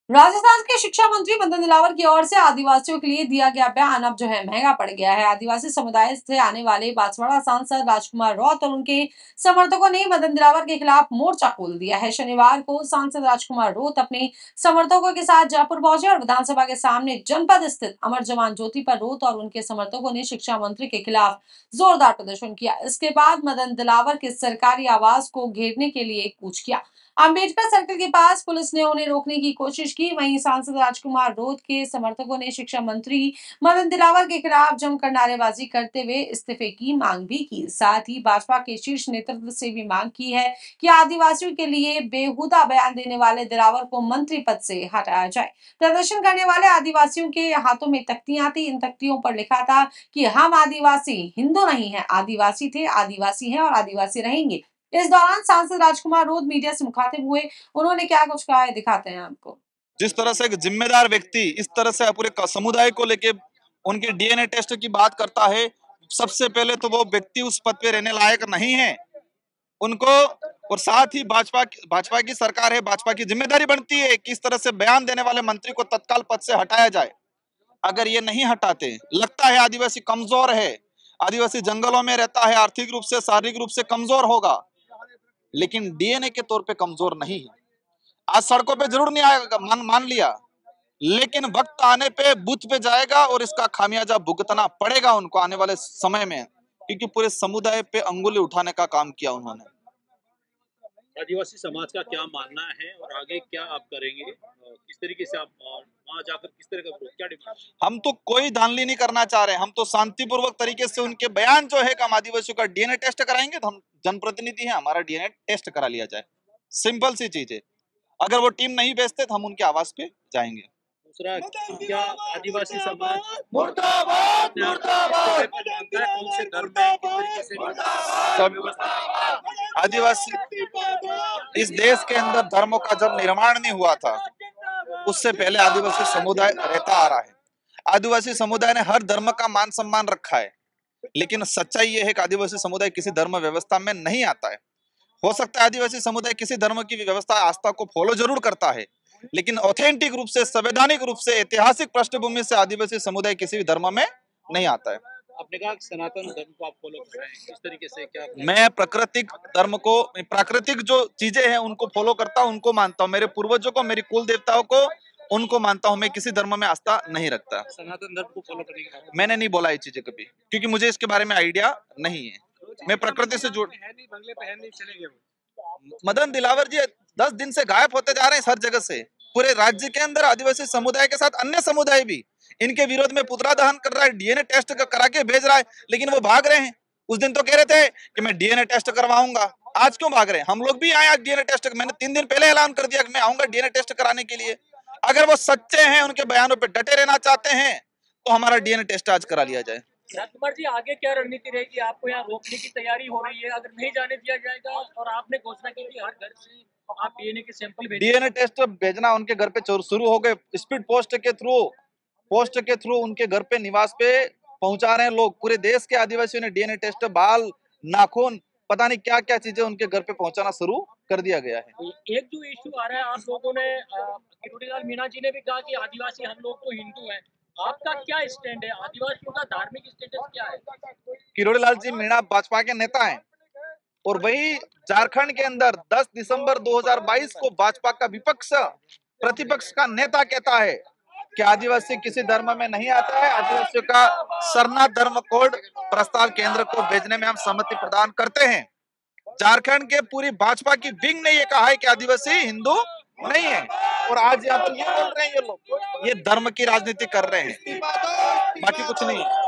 राजस्थान के शिक्षा मंत्री मदन दिलावर की ओर से आदिवासियों के लिए दिया गया बयान अब जो है महंगा पड़ गया है। आदिवासी समुदाय से आने वाले बांसवाड़ा सांसद राजकुमार रौत और उनके समर्थकों ने मदन दिलावर के खिलाफ मोर्चा खोल दिया है। शनिवार को सांसद राजकुमार रौत अपने समर्थकों के साथ जयपुर पहुंचे और विधानसभा के सामने जनपद स्थित अमर जवान ज्योति पर रौत और उनके समर्थकों ने शिक्षा मंत्री के खिलाफ जोरदार प्रदर्शन किया। इसके बाद मदन दिलावर के सरकारी आवास को घेरने के लिए कूच किया। अम्बेडकर सर्कल के पास पुलिस ने उन्हें रोकने की कोशिश की। वहीं सांसद राजकुमार रौत के समर्थकों ने शिक्षा मंत्री मदन दिलावर के खिलाफ जमकर नारेबाजी करते हुए इस्तीफे की मांग भी की। साथ ही भाजपा के शीर्ष नेतृत्व से भी मांग की है कि आदिवासियों के लिए बेहुदा बयान देने वाले दिलावर को मंत्री पद से हटाया जाए। प्रदर्शन करने वाले आदिवासियों के हाथों में तख्तियां थी। इन तख्तियों पर लिखा था कि हम आदिवासी हिंदू नहीं है, आदिवासी थे, आदिवासी हैं और आदिवासी रहेंगे। इस दौरान सांसद राजकुमार रौत मीडिया से मुखातिब हुए। उन्होंने क्या कुछ कहा है दिखाते हैं आपको। जिस तरह से एक जिम्मेदार व्यक्ति इस तरह से पूरे समुदाय को लेके उनके डीएनए टेस्ट की बात करता है, सबसे पहले तो वो व्यक्ति उस पद पे रहने लायक नहीं है उनको। और साथ ही भाजपा की सरकार है, भाजपा की जिम्मेदारी बनती है कि इस तरह से बयान देने वाले मंत्री को तत्काल पद से हटाया जाए। अगर ये नहीं हटाते, लगता है आदिवासी कमजोर है, आदिवासी जंगलों में रहता है, आर्थिक रूप से शारीरिक रूप से कमजोर होगा, लेकिन डीएनए के तौर पे कमजोर नहीं है। आज सड़कों पे जरूर नहीं आएगा, मान लिया, लेकिन वक्त आने पे बूथ पे जाएगा और इसका खामियाजा भुगतना पड़ेगा उनको आने वाले समय में, क्योंकि पूरे समुदाय पे अंगुली उठाने का काम किया उन्होंने। आदिवासी समाज का क्या मानना है और आगे क्या आप करेंगे, किस तरीके से आप वहां जाकर किस तरह का क्या डिमांड? हम तो कोई धांधली नहीं करना चाह रहे, हम तो शांतिपूर्वक तरीके से उनके बयान जो है कि हम आदिवासियों का डीएनए टेस्ट कराएंगे, तो हम जनप्रतिनिधि हैं, हमारा डीएनए टेस्ट करा लिया जाए। सिंपल सी चीज है। अगर वो टीम नहीं भेजते तो हम उनके आवास पे जाएंगे। दूसरा, क्या आदिवासी समाज मुर्दाबाद मुर्दाबाद कौन से धर्म में किस तरीके से आदिवासी इस देश के अंदर धर्मों का जब निर्माण नहीं हुआ था, उससे पहले आदिवासी समुदाय रहता आ रहा है। आदिवासी समुदाय ने हर धर्म का मान सम्मान रखा है, लेकिन सच्चाई यह है कि आदिवासी समुदाय किसी धर्म व्यवस्था में नहीं आता है। हो सकता है आदिवासी समुदाय किसी धर्म की व्यवस्था आस्था को फॉलो जरूर करता है, लेकिन ऑथेंटिक रूप से, संवैधानिक रूप से, ऐतिहासिक पृष्ठभूमि से आदिवासी समुदाय किसी भी धर्म में नहीं आता है। आपने कहा सनातन धर्म को आप फॉलो कर रहे हैं, किस तरीके से क्या? मैं प्राकृतिक धर्म को, प्राकृतिक जो चीजें हैं उनको फॉलो करता हूँ, उनको मानता हूँ, मेरे पूर्वजों को, मेरी कुल देवताओं को, उनको मानता हूँ। मैं किसी धर्म में आस्था नहीं रखता। सनातन धर्म को फॉलो करने की बात मैंने नहीं बोला ये चीजें कभी, क्योंकि मुझे इसके बारे में आइडिया नहीं है। मैं प्रकृति से जुड़ बंगले पे है नहीं, चले गए। मदन दिलावर जी 10 दिन से गायब होते जा रहे हैं हर जगह से। पूरे राज्य के अंदर आदिवासी समुदाय के साथ अन्य समुदाय भी इनके विरोध में पुतला दहन कर रहा है, डीएनए टेस्ट करा के भेज रहा है, लेकिन वो भाग रहे हैं। उस दिन तो कह रहे थे कि मैं डीएनए टेस्ट करवाऊंगा, आज क्यों भाग रहे हैं? हम लोग भी आए आज डीएनए टेस्ट, मैंने 3 दिन पहले ऐलान कर दिया कि मैं आऊंगा डीएनए टेस्ट कराने के लिए। अगर वो सच्चे हैं, उनके बयानों पर डटे रहना चाहते हैं, तो हमारा डीएनए टेस्ट आज करा लिया जाए। राजकुमार जी, आगे क्या रणनीति रहेगी? आपको यहाँ रोकने की तैयारी हो रही है, अगर नहीं जाने दिया जाएगा, और आपने घोषणा की थी हर घर से आप डीएनए के सैंपल भेजेंगे। डीएनए टेस्ट भेजना उनके घर पे शुरू हो गए, स्पीड पोस्ट के थ्रू उनके घर पे, निवास पे पहुंचा रहे हैं लोग। पूरे देश के आदिवासियों ने डीएनए टेस्ट, बाल, नाखून, पता नहीं क्या क्या चीजें उनके घर पे पहुंचाना शुरू कर दिया गया है। एक जो इश्यू आ रहा है, आप लोगों ने, किरोड़ीलाल मीणा जी ने भी कहा कि आदिवासी हम लोग तो हिंदू हैं, आपका क्या स्टैंड है? आदिवासियों का धार्मिक स्टेटस क्या है? किरोड़ीलाल जी मीणा भाजपा के नेता हैं, और वही झारखंड के अंदर 10 दिसंबर 2022 को भाजपा का प्रतिपक्ष का नेता कहता है कि आदिवासी किसी धर्म में नहीं आता है। आदिवासियों का सरना धर्म कोड प्रस्ताव केंद्र को भेजने में हम सहमति प्रदान करते हैं। झारखंड के पूरी भाजपा की विंग ने ये कहा है कि आदिवासी हिंदू नहीं है, और आज यहाँ पर ये बोल रहे हैं ये लोग, ये धर्म की राजनीति कर रहे हैं, बाकी कुछ नहीं है।